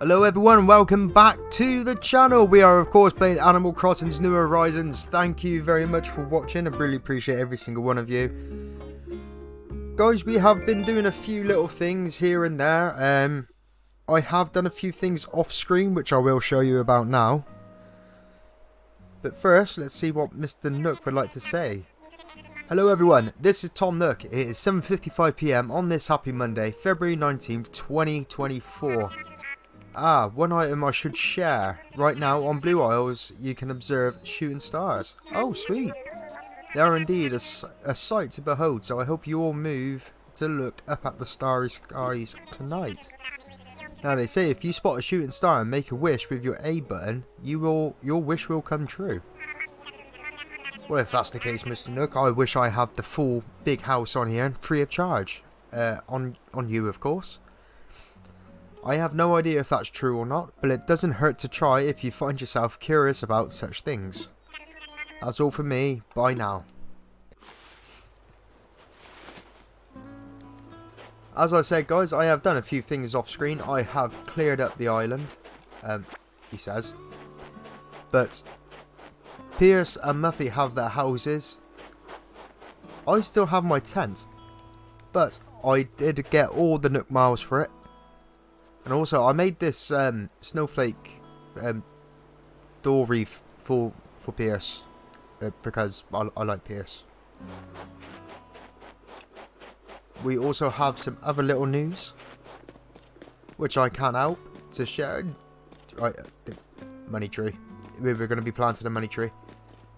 Hello everyone, welcome back to the channel. We are of course playing Animal Crossing's New Horizons. Thank you very much for watching. I really appreciate every single one of you. Guys, we have been doing a few little things here and there. I have done a few things off screen which I will show you about now. But first, let's see what Mr. Nook would like to say. Hello everyone, this is Tom Nook. It is 7:55 PM on this happy Monday, February 19th, 2024. One item I should share. Right now on Blue Isles, you can observe shooting stars. Oh, sweet. They are indeed a sight to behold, so I hope you all move to look up at the starry skies tonight. Now they say if you spot a shooting star and make a wish with your A button, your wish will come true. Well, if that's the case, Mr. Nook, I wish I had the full big house on here, free of charge. On you, of course. I have no idea if that's true or not, but it doesn't hurt to try if you find yourself curious about such things. That's all for me. Bye now. As I said, guys, I have done a few things off screen. I have cleared up the island, he says. But Pierce and Muffy have their houses. I still have my tent, but I did get all the Nook miles for it. And also, I made this snowflake door reef for Pierce because I like Pierce. We also have some other little news, which I can't help to share. Right, the money tree. We're going to be planting a money tree.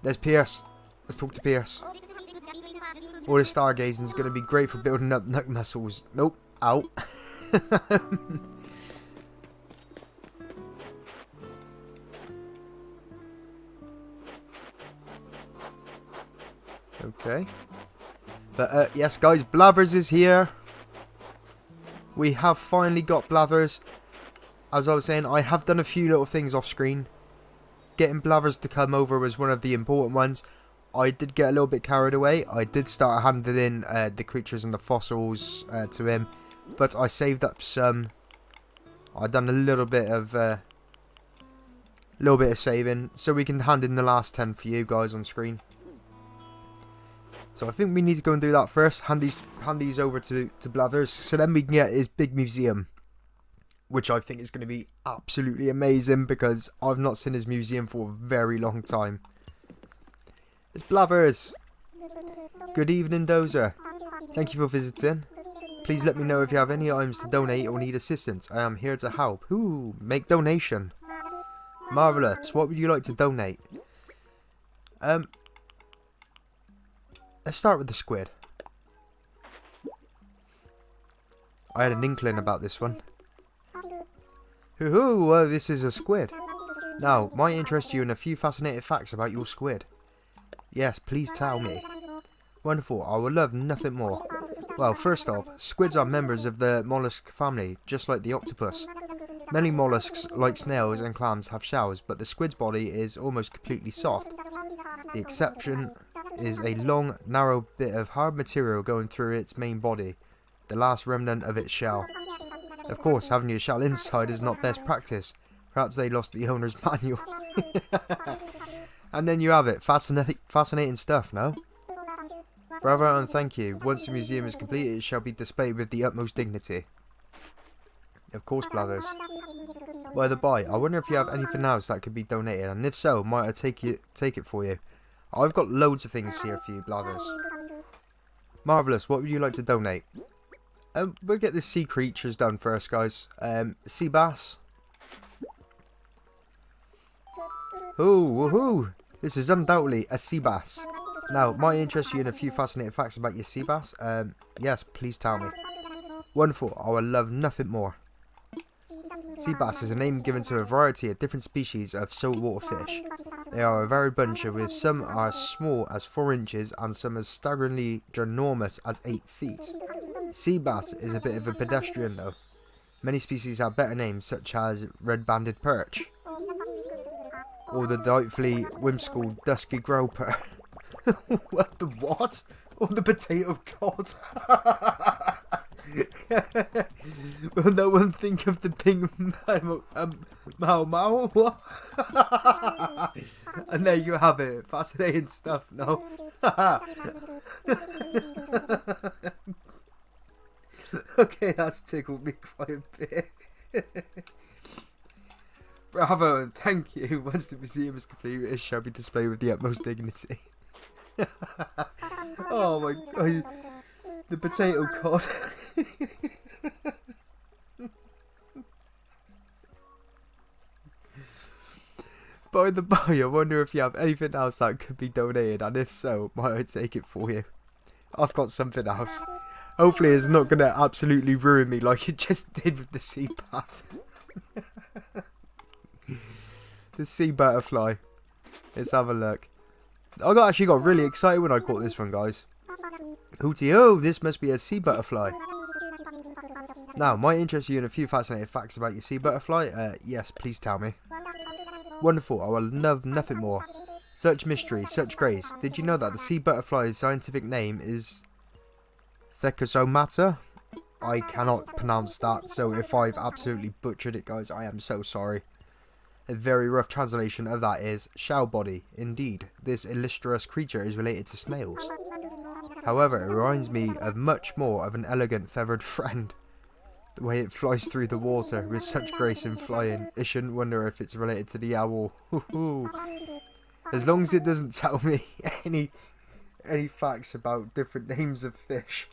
There's Pierce. Let's talk to Pierce. All this stargazing is going to be great for building up Nook muscles. Nope. Out. Okay. But yes guys, Blathers is here. We have finally got Blathers. As I was saying, I have done a few little things off screen. Getting Blathers to come over was one of the important ones. I did get a little bit carried away. I did start handing in the creatures and the fossils to him. But I saved up some. I've done a little bit of saving. So we can hand in the last 10 for you guys on screen. So I think we need to go and do that first. Hand these over to Blathers, so then we can get his big museum, which I think is going to be absolutely amazing because I've not seen his museum for a very long time. It's Blathers. Good evening, Dozer. Thank you for visiting. Please let me know if you have any items to donate or need assistance. I am here to help. Ooh, make donation. Marvellous. What would you like to donate? Let's start with the squid. I had an inkling about this one. Hoo-hoo, this is a squid. Now, might interest you in a few fascinating facts about your squid. Yes, please tell me. Wonderful, I would love nothing more. Well, first off, squids are members of the mollusk family, just like the octopus. Many mollusks, like snails and clams, have shells, but the squid's body is almost completely soft. The exception is a long, narrow bit of hard material going through its main body, the last remnant of its shell. Of course, having your shell inside is not best practice. Perhaps they lost the owner's manual. And then you have it. Fascinating stuff, no? Bravo and thank you. Once the museum is completed, it shall be displayed with the utmost dignity. Of course, Blathers. By the by, I wonder if you have anything else that could be donated, and if so, might I take it for you? I've got loads of things here for you, Blathers. Marvellous, what would you like to donate? We'll get the sea creatures done first, guys. Sea bass. Ooh, woohoo! This is undoubtedly a sea bass. Now, might interest you in a few fascinating facts about your sea bass? Yes, please tell me. Wonderful, I would love nothing more. Sea bass is a name given to a variety of different species of saltwater fish. They are a varied bunch, with some as small as 4 inches and some as staggeringly ginormous as 8 feet. Sea bass is a bit of a pedestrian though. Many species have better names, such as red-banded perch, or the delightfully whimsical dusky groper. What the what? Or the potato cod. Will no one think of the pink Mau Mau? What? And there you have it. Fascinating stuff, no? Okay, that's tickled me quite a bit. Bravo and thank you. Once the museum is complete, it shall be displayed with the utmost dignity. Oh my god. The potato cod. By the by, I wonder if you have anything else that could be donated, and if so, might I take it for you? I've got something else. Hopefully it's not going to absolutely ruin me like it just did with the sea bass. The sea butterfly. Let's have a look. I actually got really excited when I caught this one, guys. Hootie, oh, this must be a sea butterfly. Now, might interest you in a few fascinating facts about your sea butterfly? Yes, please tell me. Wonderful, I will love nothing more. Such mystery, such grace. Did you know that the sea butterfly's scientific name is Thecosomata? I cannot pronounce that, so if I've absolutely butchered it, guys, I am so sorry. A very rough translation of that is shell body. Indeed, this illustrious creature is related to snails. However, it reminds me of much more of an elegant feathered friend. The way it flies through the water with such grace in flying, I shouldn't wonder if it's related to the owl. As long as it doesn't tell me any facts about different names of fish.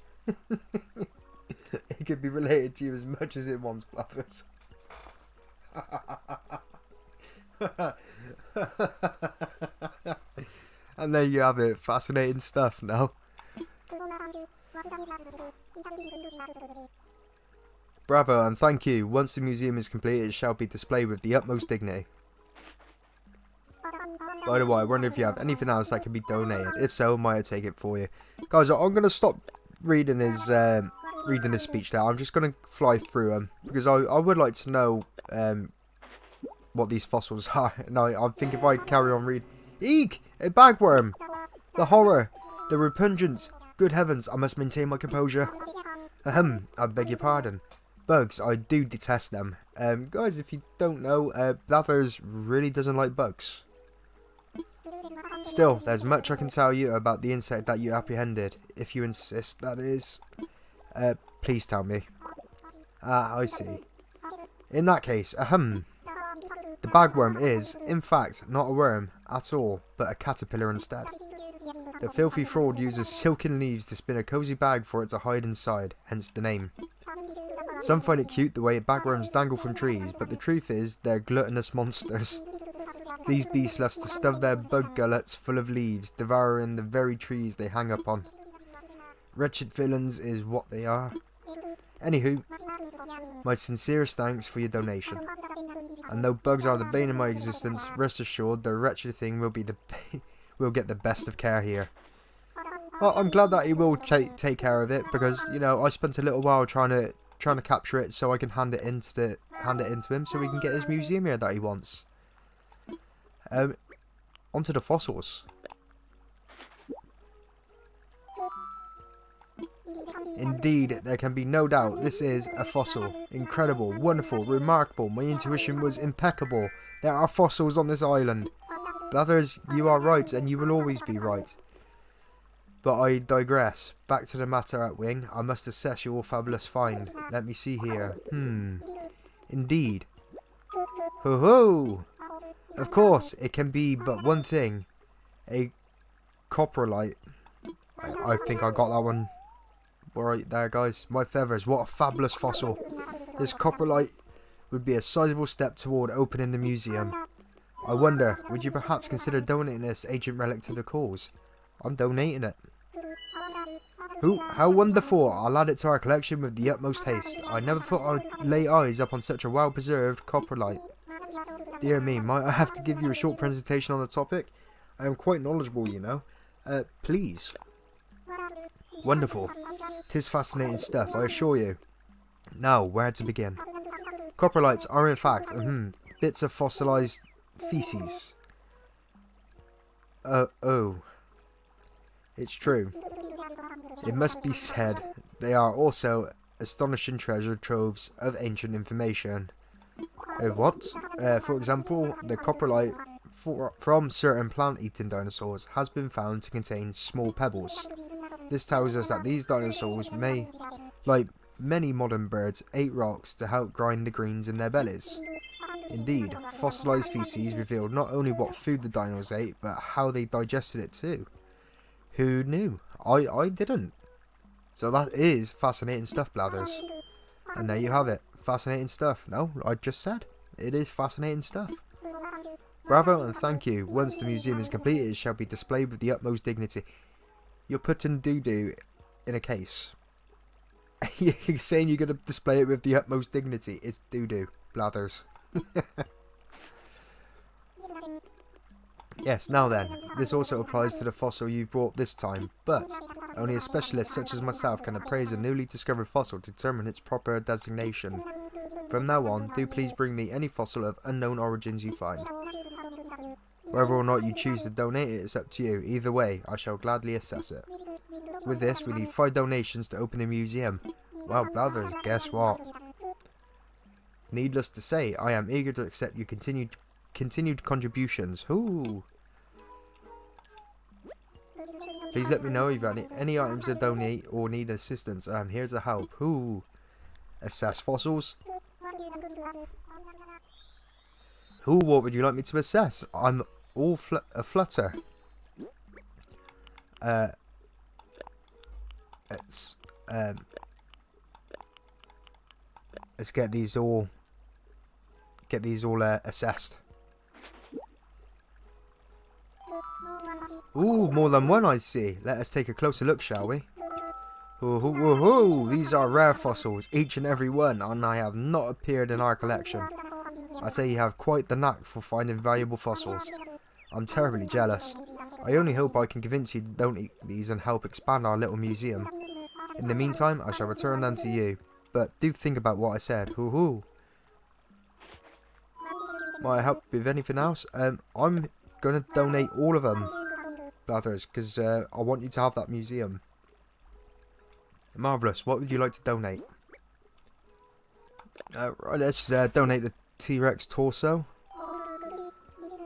It could be related to you as much as it wants, Blathers. And there you have it. Fascinating stuff now. Bravo and thank you. Once the museum is complete, it shall be displayed with the utmost dignity. By the way, I wonder if you have anything else that can be donated. If so, might I take it for you? Guys, I'm going to stop reading his speech now. I'm just going to fly through them because I would like to know what these fossils are. And I think if I carry on reading... Eek! A bagworm! The horror! The repugnance! Good heavens, I must maintain my composure. Ahem, I beg your pardon. Bugs, I do detest them. Guys, if you don't know, Blathers really doesn't like bugs. Still, there's much I can tell you about the insect that you apprehended. If you insist, that is. Please tell me. Ah, I see. In that case, ahem. The bagworm is, in fact, not a worm at all, but a caterpillar instead. The filthy fraud uses silken leaves to spin a cozy bag for it to hide inside, hence the name. Some find it cute the way bagworms dangle from trees, but the truth is, they're gluttonous monsters. These beasts love to stuff their bug gullets full of leaves, devouring the very trees they hang upon. Wretched villains is what they are. Anywho, my sincerest thanks for your donation. And though bugs are the bane of my existence, rest assured the wretched thing will get the best of care here. Well, I'm glad that he will take care of it because, you know, I spent a little while trying to capture it so I can hand it into him so he can get his museum here that he wants. Onto the fossils. Indeed, there can be no doubt this is a fossil. Incredible, wonderful, remarkable. My intuition was impeccable. There are fossils on this island. Blathers, you are right, and you will always be right. But I digress. Back to the matter at wing. I must assess your fabulous find. Let me see here. Indeed. Ho ho! Of course, it can be but one thing. A coprolite. I think I got that one right there, guys. My feathers, what a fabulous fossil. This coprolite would be a sizable step toward opening the museum. I wonder, would you perhaps consider donating this ancient relic to the cause? I'm donating it. Ooh, how wonderful! I'll add it to our collection with the utmost haste. I never thought I'd lay eyes upon such a well-preserved coprolite. Dear me, might I have to give you a short presentation on the topic? I am quite knowledgeable, you know. Please. Wonderful. 'Tis fascinating stuff, I assure you. Now, where to begin? Coprolites are in fact, bits of fossilized feces. Oh. It's true. It must be said, they are also astonishing treasure troves of ancient information. What? For example, the coprolite from certain plant-eating dinosaurs has been found to contain small pebbles. This tells us that these dinosaurs may, like many modern birds, ate rocks to help grind the greens in their bellies. Indeed, fossilized feces revealed not only what food the dinos ate, but how they digested it too. Who knew? I didn't. So that is fascinating stuff, Blathers. And there you have it. Fascinating stuff. No, I just said. It is fascinating stuff. Bravo and thank you. Once the museum is completed, it shall be displayed with the utmost dignity. You're putting doo-doo in a case. You're saying you're going to display it with the utmost dignity. It's doo-doo, Blathers. Yes, now then, this also applies to the fossil you brought this time, but only a specialist such as myself can appraise a newly discovered fossil to determine its proper designation. From now on, do please bring me any fossil of unknown origins you find. Whether or not you choose to donate it is up to you. Either way, I shall gladly assess it. With this, we need 5 donations to open the museum. Well, Blathers, guess what? Needless to say, I am eager to accept your continued contributions. Ooh. Please let me know if you have any items to donate or need assistance. I'm here to help. Ooh. Assess fossils. Ooh, what would you like me to assess? I'm all aflutter. Let's get these all assessed. Ooh, more than one I see. Let us take a closer look, shall we? Ooh, these are rare fossils, each and every one, and I have not appeared in our collection. I say you have quite the knack for finding valuable fossils. I'm terribly jealous. I only hope I can convince you to donate these and help expand our little museum. In the meantime, I shall return them to you. But do think about what I said. Might I help with anything else? I'm gonna donate all of them, Blathers, because I want you to have that museum. Marvellous. What would you like to donate? Right, let's donate the T-Rex torso.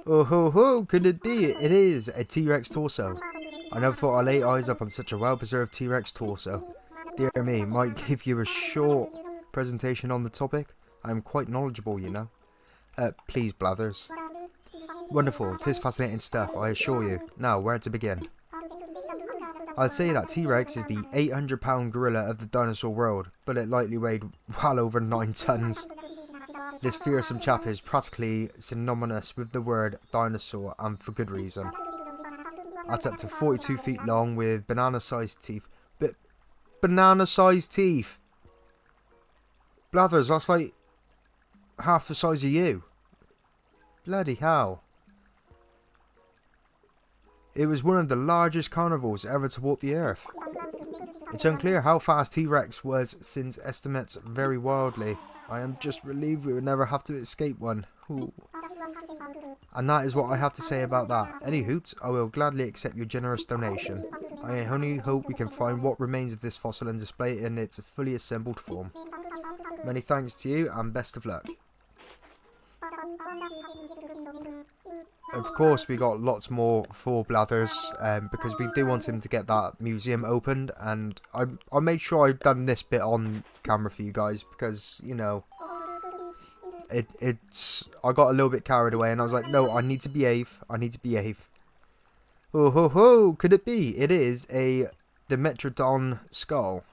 Could it be? It is a T-Rex torso. I never thought I'd lay eyes up on such a well-preserved T-Rex torso. Dear me, might give you a short presentation on the topic. I'm quite knowledgeable, you know. Please, Blathers. Wonderful, 'tis fascinating stuff, I assure you. Now, where to begin? I'd say that T-Rex is the 800-pound gorilla of the dinosaur world, but it likely weighed well over 9 tons. This fearsome chap is practically synonymous with the word dinosaur, and for good reason. That's up to 42 feet long with banana-sized teeth. Banana-sized teeth! Blathers, that's like half the size of you. Bloody hell. It was one of the largest carnivores ever to walk the earth. It's unclear how fast T-Rex was, since estimates vary wildly. I am just relieved we would never have to escape one. Ooh. And that is what I have to say about that. Any hoots, I will gladly accept your generous donation. I only hope we can find what remains of this fossil and display it in its fully assembled form. Many thanks to you and best of luck. Of course, we got lots more for Blathers, because we do want him to get that museum opened, and I made sure I've done this bit on camera for you guys, because, you know, I got a little bit carried away, and I was like, no, I need to behave, could it be? It is a Dimetrodon skull.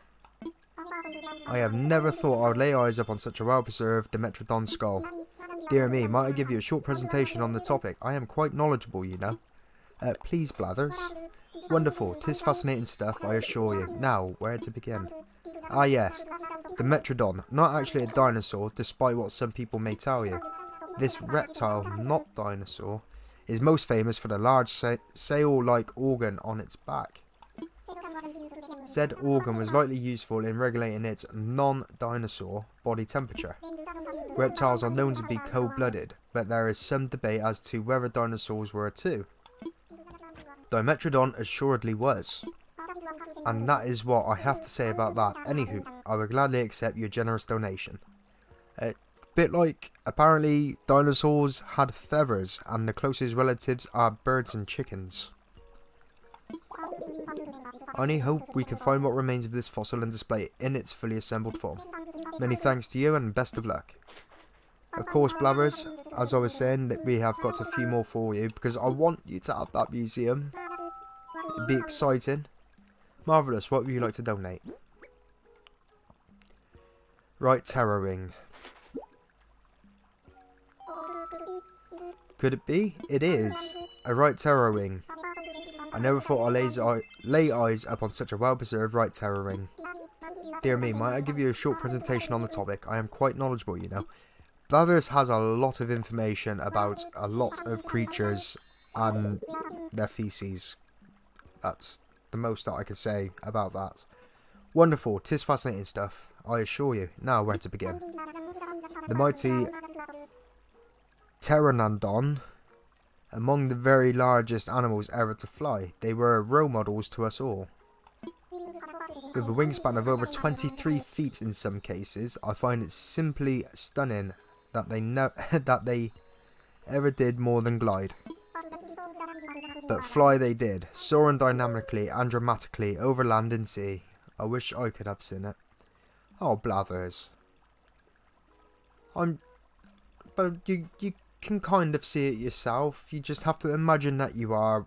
I have never thought I would lay eyes up on such a well-preserved Dimetrodon skull. Dear me, might I give you a short presentation on the topic? I am quite knowledgeable, you know. Please, Blathers. Wonderful, 'tis fascinating stuff, I assure you. Now, where to begin? Ah yes, Dimetrodon, not actually a dinosaur, despite what some people may tell you. This reptile, not dinosaur, is most famous for the large sail-like organ on its back. Said organ was likely useful in regulating its non-dinosaur body temperature. Reptiles are known to be cold-blooded, but there is some debate as to whether dinosaurs were too. Dimetrodon assuredly was. And that is what I have to say about that. Anywho, I would gladly accept your generous donation. Bit like, apparently dinosaurs had feathers and the closest relatives are birds and chickens. I only hope we can find what remains of this fossil and display it in its fully assembled form. Many thanks to you and best of luck. Of course, Blathers, as I was saying, that we have got a few more for you because I want you to have that museum. It'd be exciting. Marvellous, what would you like to donate? Right Terror Ring. Could it be? It is. A Right Terror Ring. I never thought I'd lay eyes upon such a well-preserved Right Terror Ring. Dear me, might I give you a short presentation on the topic? I am quite knowledgeable, you know. Blathers has a lot of information about a lot of creatures and their feces. That's the most that I can say about that. Wonderful, 'tis fascinating stuff, I assure you. Now, where to begin? The mighty Pteranodon, among the very largest animals ever to fly. They were role models to us all. With a wingspan of over 23 feet in some cases, I find it simply stunning that they ever did more than glide. But fly they did, soaring dynamically and dramatically over land and sea. I wish I could have seen it. Oh, Blathers. But you can kind of see it yourself. You just have to imagine that you are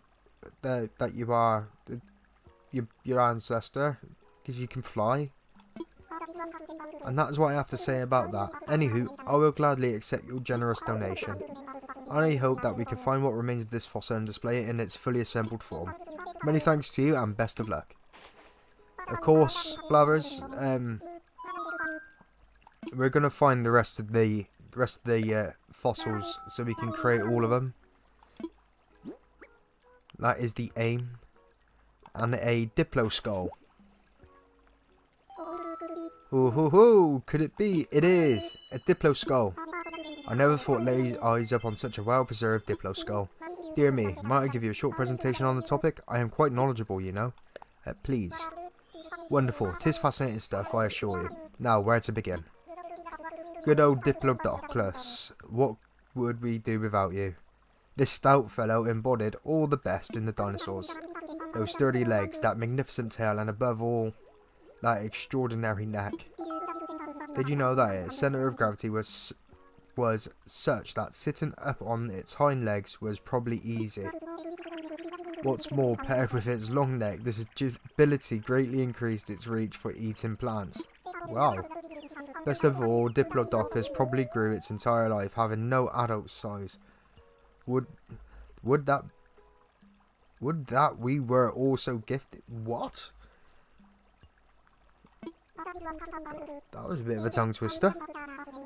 your ancestor, because you can fly. And that is what I have to say about that. Anywho, I will gladly accept your generous donation. I only hope that we can find what remains of this fossil and display it in its fully assembled form. Many thanks to you and best of luck. Of course, Blathers, we're gonna find the rest of the fossils so we can create all of them. That is the aim. And a Diplo skull. Ooh, hoo, hoo. Could it be? It is a Diplo skull. I never thought lay eyes up on such a well-preserved Diplo skull. Dear me, might I give you a short presentation on the topic? I am quite knowledgeable, you know. Please. Wonderful, 'tis fascinating stuff, I assure you. Now, where to begin? Good old Diplodocus, what would we do without you? This stout fellow embodied all the best in the dinosaurs. Those sturdy legs, that magnificent tail, and above all, that extraordinary neck. Did you know that its centre of gravity was such that sitting up on its hind legs was probably easy? What's more, paired with its long neck, this ability greatly increased its reach for eating plants. Wow. Best of all, Diplodocus probably grew its entire life, having no adult size. Would that we were also gifted? What? That was a bit of a tongue twister.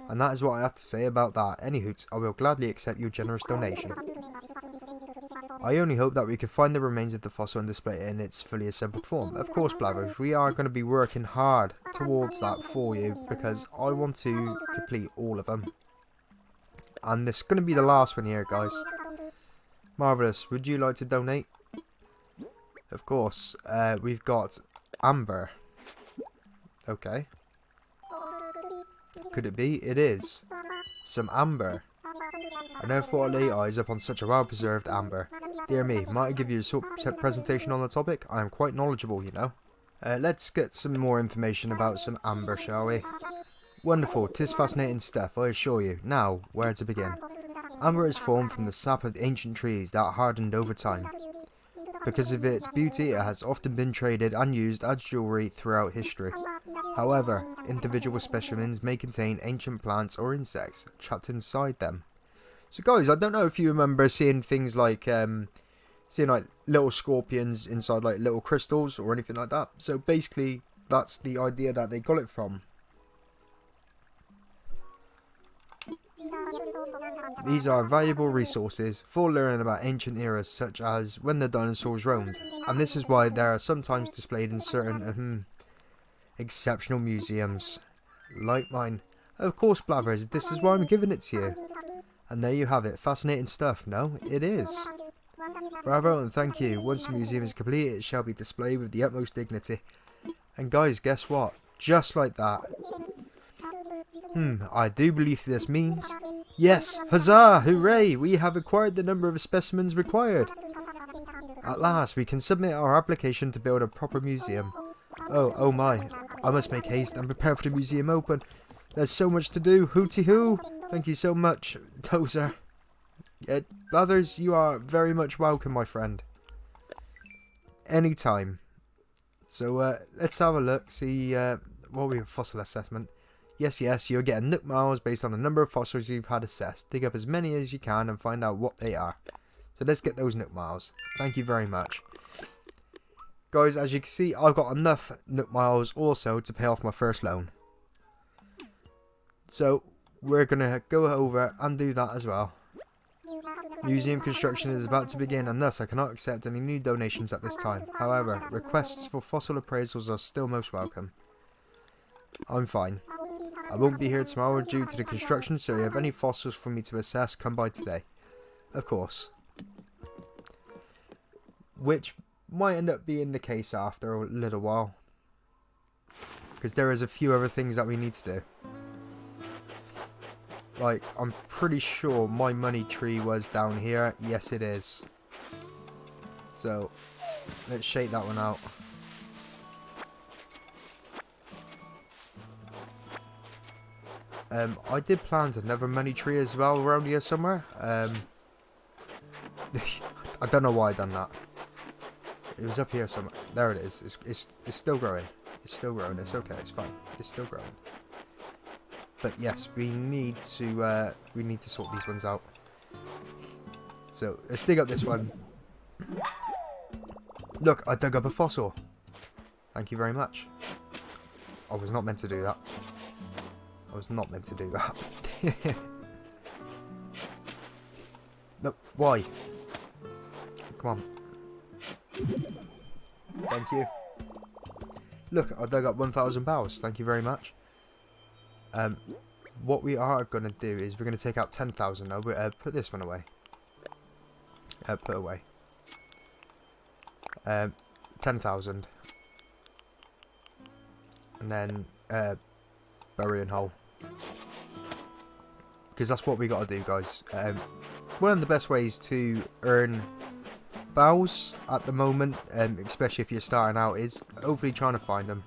And that is what I have to say about that. Anywho, I will gladly accept your generous donation. I only hope that we can find the remains of the fossil and display it in its fully assembled form. Of course, Blathers, we are going to be working hard towards that for you because I want to complete all of them. And this is going to be the last one here, guys. Marvellous. Would you like to donate? Of course. We've got Amber. Okay. Could it be? It is. Some amber. I never thought I'd lay eyes upon such a well-preserved amber. Dear me, might I give you a short presentation on the topic? I am quite knowledgeable, you know. Let's get some more information about some amber, shall we? Wonderful, 'tis fascinating stuff, I assure you. Now, where to begin? Amber is formed from the sap of ancient trees that hardened over time. Because of its beauty, it has often been traded and used as jewellery throughout history. However, individual specimens may contain ancient plants or insects trapped inside them. So guys, I don't know if you remember seeing things like, little scorpions inside like little crystals or anything like that. So basically, that's the idea that they got it from. These are valuable resources for learning about ancient eras such as when the dinosaurs roamed, and this is why they are sometimes displayed in certain exceptional museums, like mine. Of course, Blathers, this is why I'm giving it to you. And there you have it, fascinating stuff, no? It is. Bravo and thank you. Once the museum is complete, it shall be displayed with the utmost dignity. And guys, guess what? Just like that. I do believe this means... Yes! Huzzah! Hooray! We have acquired the number of specimens required. At last, we can submit our application to build a proper museum. Oh my. I must make haste and prepare for the museum open. There's so much to do. Hooty hoo! Thank you so much, Dozer. Blathers, you are very much welcome, my friend. Anytime. So, let's have a look. See, what we have, fossil assessment. Yes, you're getting Nook miles based on the number of fossils you've had assessed. Dig up as many as you can and find out what they are. So let's get those Nook miles. Thank you very much. Guys, as you can see, I've got enough Nook miles also to pay off my first loan. So, we're going to go over and do that as well. Museum construction is about to begin and thus I cannot accept any new donations at this time. However, requests for fossil appraisals are still most welcome. I'm fine. I won't be here tomorrow due to the construction, so if you have any fossils for me to assess, come by today. Of course. Which might end up being the case after a little while. Because there is a few other things that we need to do. Like, I'm pretty sure my money tree was down here. Yes, it is. So, let's shake that one out. I did plant another money tree as well around here somewhere. I don't know why I done that. It was up here somewhere. There it is. It's still growing. It's still growing. It's okay. It's fine. It's still growing. But yes, we need to sort these ones out. So let's dig up this one. Look, I dug up a fossil. Thank you very much. I was not meant to do that. I was not meant to do that. No, why? Come on. Thank you. Look, I dug up 1,000 barrels. Thank you very much. What we are going to do is we're going to take out 10,000 now. Put this one away. Put away. 10,000. And then bury and hole. Because that's what we got to do, guys. One of the best ways to earn bows at the moment, especially if you're starting out, is hopefully trying to find them.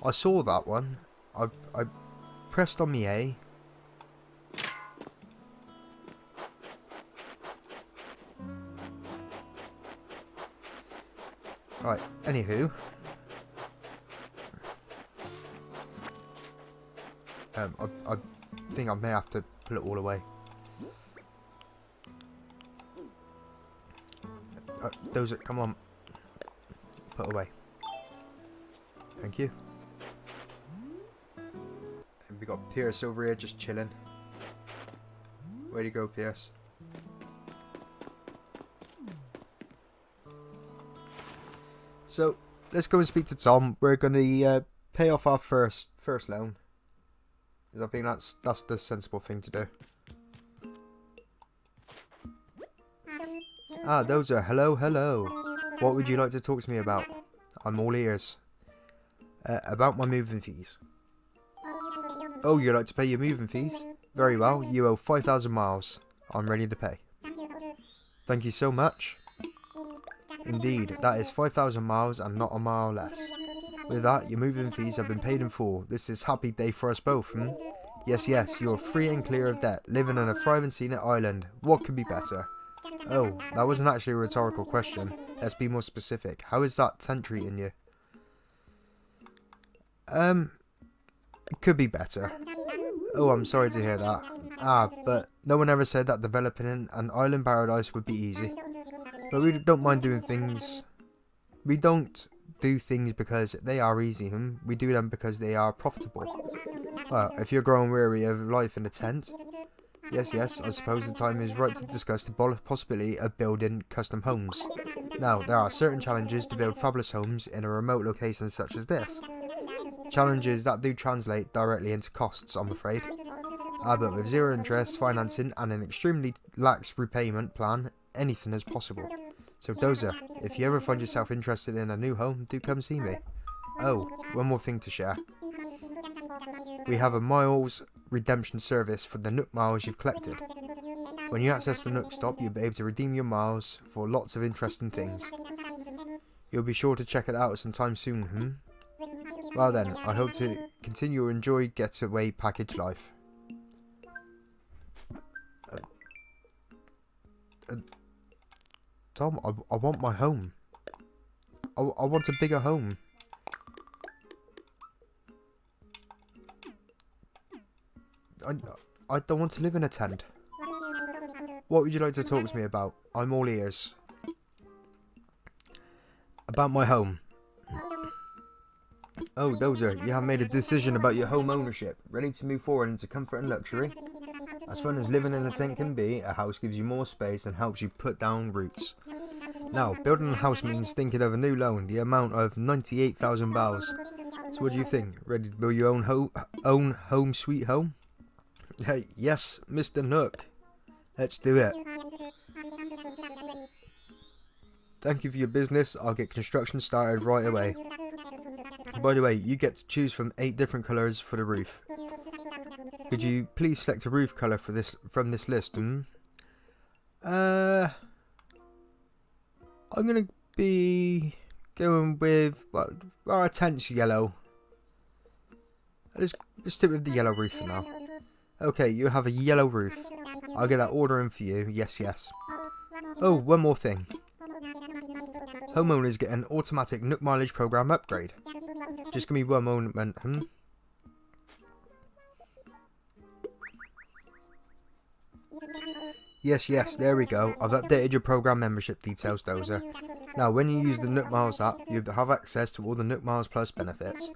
I saw that one. I pressed on the A. Right, anywho. I think I may have to put it all away. Those, come on. Put away. Thank you. And we got Pierce over here just chilling. Way to go, Pierce. So let's go and speak to Tom. We're gonna pay off our first loan. Because I think that's the sensible thing to do. Ah, Dozer, hello. What would you like to talk to me about? I'm all ears. About my moving fees. Oh, you'd like to pay your moving fees? Very well, you owe 5,000 miles. I'm ready to pay. Thank you so much. Indeed, that is 5,000 miles and not a mile less. With that, your moving fees have been paid in full. This is happy day for us both, hmm? Yes, you're free and clear of debt, living on a thriving scenic island. What could be better? Oh, that wasn't actually a rhetorical question. Let's be more specific. How is that tent treating you? It could be better. Oh, I'm sorry to hear that. Ah, but no one ever said that developing an island paradise would be easy. But we don't mind doing things. We don't do things because they are easy, we do them because they are profitable. Well, if you're growing weary of life in a tent, yes, I suppose the time is right to discuss the possibility of building custom homes. Now, there are certain challenges to build fabulous homes in a remote location such as this. Challenges that do translate directly into costs, I'm afraid. But with zero interest, financing, and an extremely lax repayment plan, anything is possible. So Dozer, if you ever find yourself interested in a new home, do come see me. Oh, one more thing to share. We have a miles redemption service for the Nook miles you've collected. When you access the Nook stop, you'll be able to redeem your miles for lots of interesting things. You'll be sure to check it out sometime soon, Well then, I hope to continue to enjoy getaway package life. Tom, I want my home. I want a bigger home. I don't want to live in a tent. What would you like to talk to me about? I'm all ears. About my home. Oh, Dozer, you have made a decision about your home ownership. Ready to move forward into comfort and luxury? As fun as living in a tent can be, a house gives you more space and helps you put down roots. Now, building a house means thinking of a new loan, the amount of 98,000 bells. So what do you think? Ready to build your own home sweet home? Hey, yes, Mr. Nook. Let's do it. Thank you for your business. I'll get construction started right away. By the way, you get to choose from 8 different colours for the roof. Could you please select a roof colour for this from this list? I'm gonna be going with our tent's yellow. Let's stick with the yellow roof for now. Okay, you have a yellow roof. I'll get that order in for you. Yes, yes. Oh, one more thing. Homeowners get an automatic Nook mileage program upgrade. Just give me one moment, Yes, there we go. I've updated your program membership details, Dozer. Now, when you use the Nook Miles app, you have access to all the Nook Miles Plus benefits.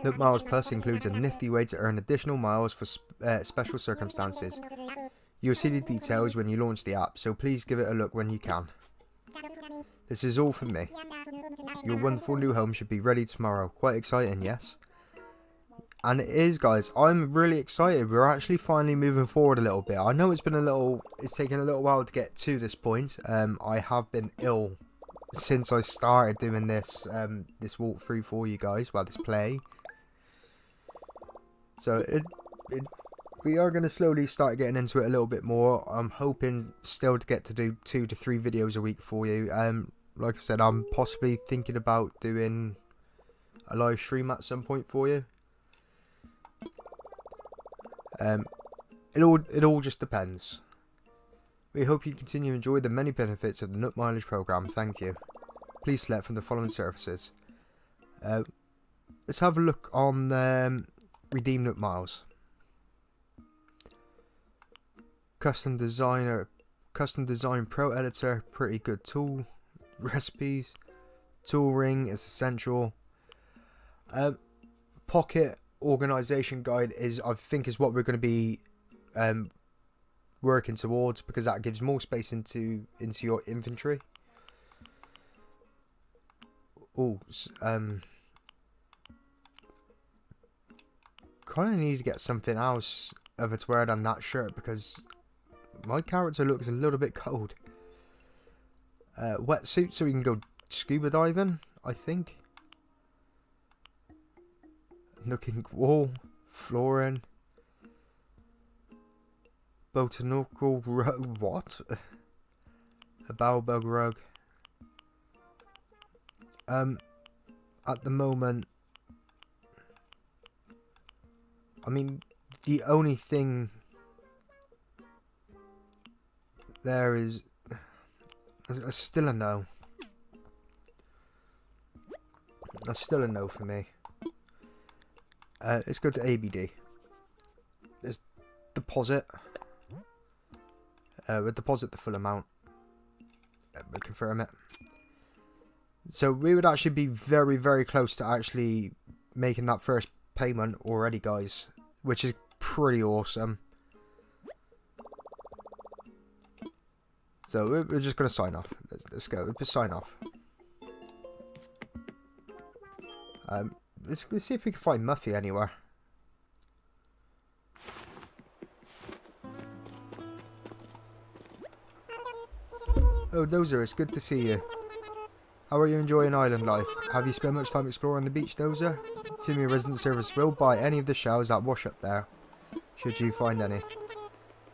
Nook Miles Plus includes a nifty way to earn additional miles for special circumstances. You'll see the details when you launch the app, so please give it a look when you can. This is all from me. Your wonderful new home should be ready tomorrow. Quite exciting, yes? And it is, guys. I'm really excited. We're actually finally moving forward a little bit. I know it's taken a little while to get to this point. I have been ill since I started doing this walkthrough for you guys. Well, this play. So we are going to slowly start getting into it a little bit more. I'm hoping still to get to do 2 to 3 videos a week for you. Like I said, I'm possibly thinking about doing a live stream at some point for you. It all just depends. We hope you continue to enjoy the many benefits of the Nook Mileage program. Thank you. Please select from the following services. Let's have a look on Redeem Nook Miles. Custom design pro editor, pretty good tool. Recipes, tool ring is essential. Pocket organization guide I think is what we're going to be working towards, because that gives more space into your inventory. Oh, kind of need to get something else over to wear than that shirt, because my character looks a little bit cold. Wetsuit so we can go scuba diving, I think. Nooking wall, flooring, botanical rug, what? A baobab rug. At the moment, I mean, the only thing there is still a no. That's still a no for me. Let's go to ABD. Let's deposit. We'll deposit the full amount. We'll confirm it. So we would actually be very, very close to actually making that first payment already, guys, which is pretty awesome. So we're just going to sign off. Let's go. We'll just sign off. Let's see if we can find Muffy anywhere. Oh, Dozer, it's good to see you. How are you enjoying island life? Have you spent much time exploring the beach, Dozer? Timmy Resident Service will buy any of the shells that wash up there, should you find any.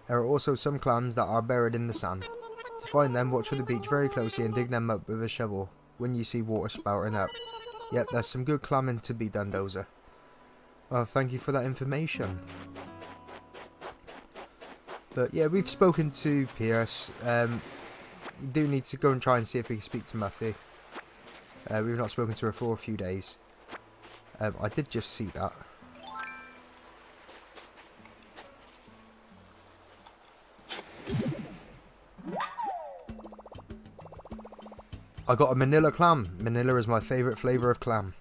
There are also some clams that are buried in the sand. To find them, watch for the beach very closely and dig them up with a shovel when you see water spouting up. Yep, there's some good clamming to be done, Dozer. Well, thank you for that information. But yeah, we've spoken to Pierce. We do need to go and try and see if we can speak to Muffy. We've not spoken to her for a few days. I did just see that. I got a manila clam. Manila is my favourite flavour of clam.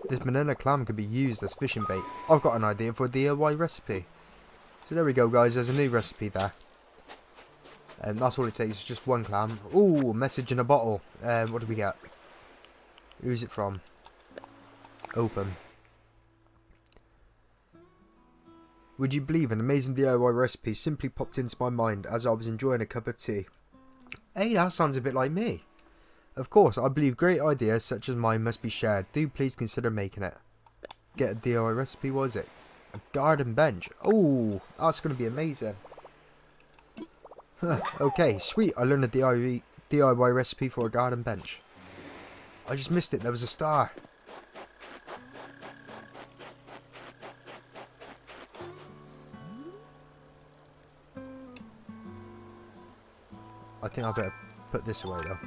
This manila clam could be used as fishing bait. I've got an idea for a DIY recipe. So there we go, guys. There's a new recipe there. And that's all it takes. It's just one clam. Ooh, message in a bottle. What do we get? Who's it from? Open. Would you believe an amazing DIY recipe simply popped into my mind as I was enjoying a cup of tea? Hey, that sounds a bit like me. Of course, I believe great ideas such as mine must be shared. Do please consider making it. Get a DIY recipe, what is it? A garden bench. Oh, that's going to be amazing. Huh, okay, sweet. I learned a DIY recipe for a garden bench. I just missed it. There was a star. I think I better put this away though.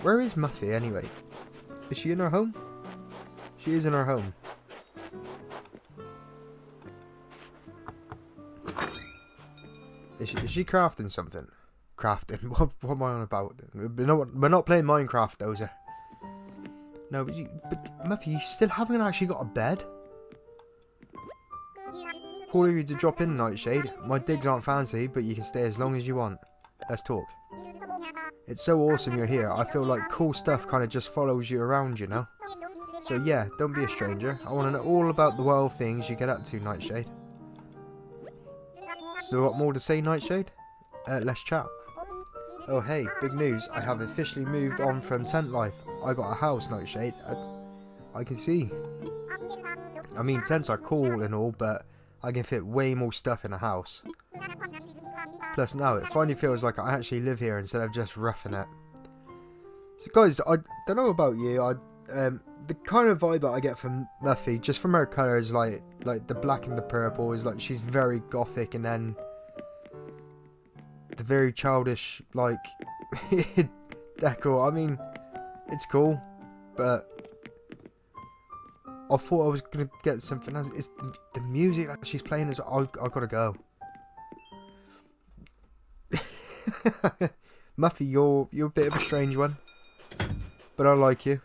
Where is Muffy anyway? Is she in her home? She is in her home. Is she crafting something? Crafting? What am I on about? We're not playing Minecraft, Dozer. No, but Muffy, you still haven't actually got a bed? Call you to drop in, Nightshade. My digs aren't fancy, but you can stay as long as you want. Let's talk. It's so awesome you're here. I feel like cool stuff kind of just follows you around, you know? So yeah, don't be a stranger. I want to know all about the wild things you get up to, Nightshade. Still got more to say, Nightshade? Let's chat. Oh hey, big news. I have officially moved on from tent life. I got a house, Nightshade. I can see. I mean, tents are cool and all, but I can fit way more stuff in a house. Plus now, it finally feels like I actually live here instead of just roughing it. So guys, I don't know about you, the kind of vibe that I get from Muffy, just from her colours, like the black and the purple, is like she's very gothic, and then the very childish, like, decor. I mean, it's cool, but I thought I was going to get something else. It's the music that she's playing as well. I gotta go. Muffy, you're a bit of a strange one, but I like you.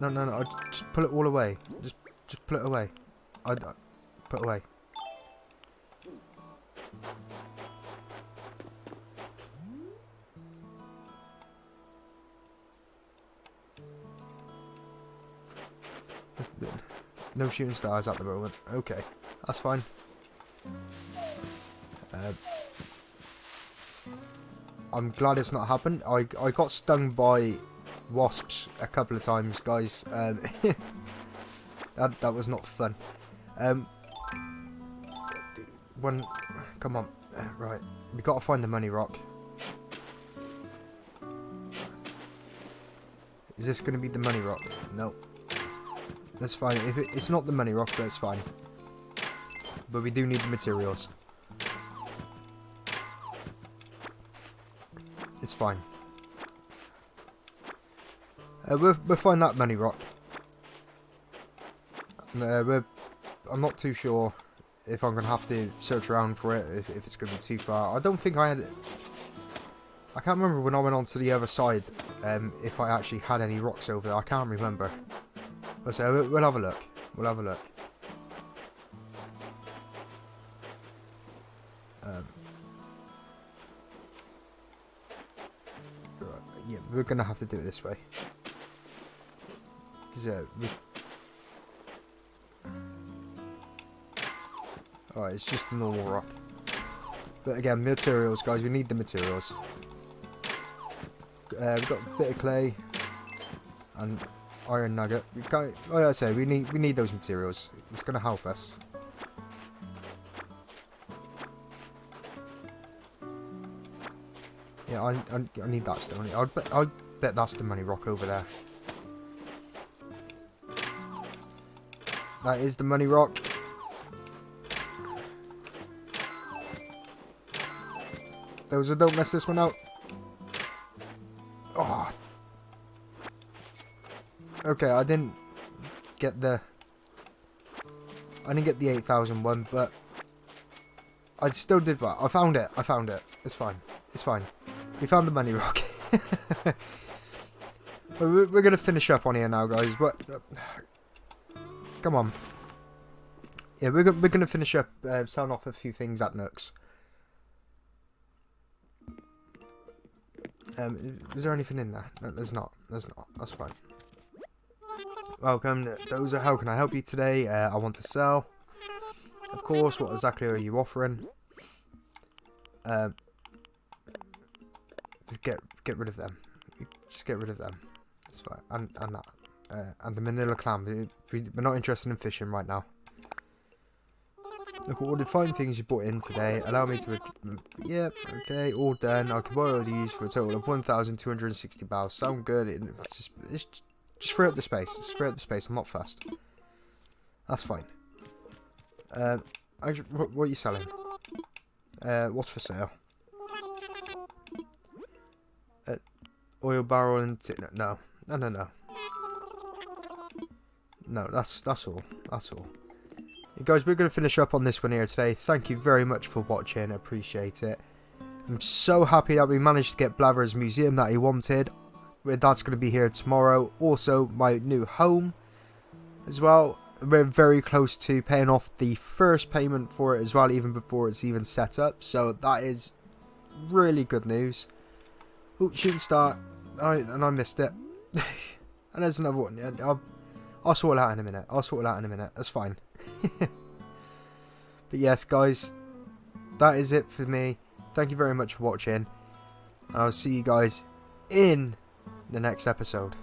No, I just pull it all away. Just pull it away. I put it away. No shooting stars at the moment. Okay, that's fine. I'm glad it's not happened. I got stung by wasps a couple of times, guys. That was not fun. Come on, right. We gotta find the money rock. Is this gonna be the money rock? No. That's fine. If it's not the money rock, that's fine. But we do need the materials. It's fine. We'll find that money rock. I'm not too sure if I'm going to have to search around for it, if it's going to be too far. I don't think I had... I can't remember when I went on to the other side, if I actually had any rocks over there. I can't remember. So we'll have a look. We'll have a look. Right, yeah, we're going to have to do it this way. Yeah, alright, it's just a normal rock. But again, materials, guys. We need the materials. We've got a bit of clay and iron nugget. We can't, like I say, we need those materials. It's gonna help us. Yeah, I need that stone. I bet that's the money rock over there. That is the money rock. Don't mess this one out. Oh. Okay, I didn't get the 8,000 one, but I still did that. I found it. It's fine. It's fine. We found the money rock. We're gonna finish up on here now, guys. But come on. Yeah, we're gonna finish up selling off a few things at Nook's. Is there anything in there? No, there's not. There's not. That's fine. Welcome, Dozer. How can I help you today? I want to sell. Of course. What exactly are you offering? Just get rid of them. Just get rid of them. That's fine. And that. And the manila clam. We're not interested in fishing right now. Look at all the fine things you brought in today. Allow me to... Yep, okay, all done. I can borrow these for a total of 1,260 barrels. Sound good. It's just free up the space. Just free up the space. I'm not fussed. That's fine. What are you selling? What's for sale? Oil barrel and... No. No, that's all. That's all. Guys, we're going to finish up on this one here today. Thank you very much for watching. I appreciate it. I'm so happy that we managed to get Blathers' museum that he wanted. That's going to be here tomorrow. Also, my new home as well. We're very close to paying off the first payment for it as well, even before it's even set up. So that is really good news. Oh, shooting star. And I missed it. And there's another one. Yeah, I'll sort it out in a minute. That's fine. But yes, guys, that is it for me. Thank you very much for watching, and I'll see you guys in the next episode.